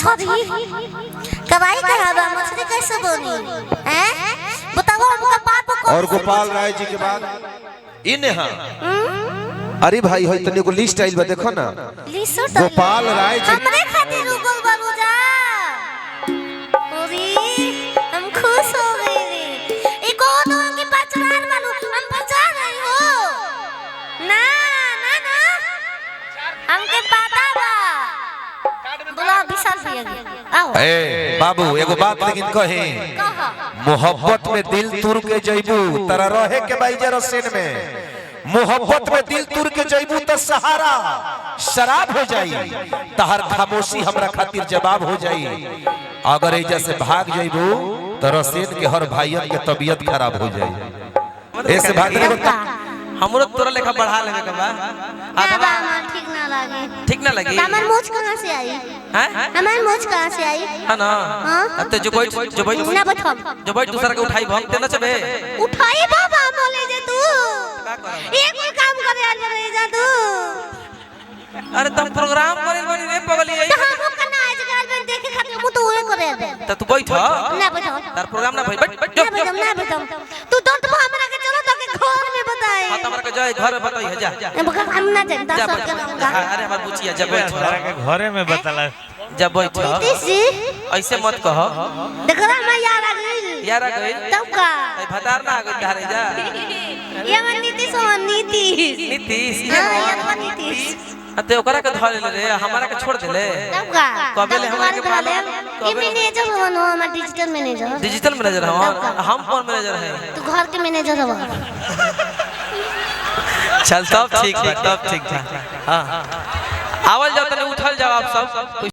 मछली कबाई कराबा मछली कैसे बनी हैं बताओ हमका बाप को। और गोपाल राय जी के बाद इन्हें हाँ अरे भाई हो तने को लिस्ट आइल बा देखो ना गोपाल राय जी हमरे खातिर रुकल बाबू जा ओरी हम खुश हो गए रे ई कौन हो कि पचरार मालू हम बचा रही हो ना ना ना हमके पता बा बोला विशाल भैया आओ ए बाबू एगो बात लेकिन कहे मोहब्बत में दिल तुर के जइबू तरा रहे के बाई जरा सेन में मोहब्बत में दिल तुर के जइबू त सहारा शराब हो जाई तहर खामोशी हमरा खातिर जवाब हो जाई अगर एजा से भाग जइबू त रसेन के हर भाइयन के तबीयत खराब हो जाई ऐसे भागने हमरो तोरा लेखा बढ़ा लेवे के बा बाबा ठीक ना लगे हमार मोच कहां से आई हैं हमार मोच कहां से आई है ना अब तो जो बैठ ना बैठम जो बैठ दूसरा के उठाई भम ते न चबे उठाई बाबा बोले जे तू एक कोई काम करे आ रे जा तू अरे तुम प्रोग्राम करे बनी रे पगली हम कना आज गाल में देखे खातिर मु तो ओए करे दे त तू बैठ ना बैठो तार प्रोग्राम ना बैठ ना बैठम तू डोंट हमरा के चलो तो के घर में बताए हां हमरा के जाए घर बताई है जा हम ना जानता सब के अरे हमर बुचिया जब बैठ के घरे में बताला जब बैठ ऐसे मत कहो देखला मैं यार आ गई तब का ए भतार ना आ गई धारे जा ये मन नीतीश हां ये मन नीतीश अते ओकरा के धर ले रे हमरा के छोड़ देले तब का कबेले हमरा के पाले ई मैनेजर हो ना हम डिजिटल मैनेजर हम कौन मैनेजर है तू घर के मैनेजर हो चल तब ठीक था हां आवल जाओ तने उठल जाओ आप सब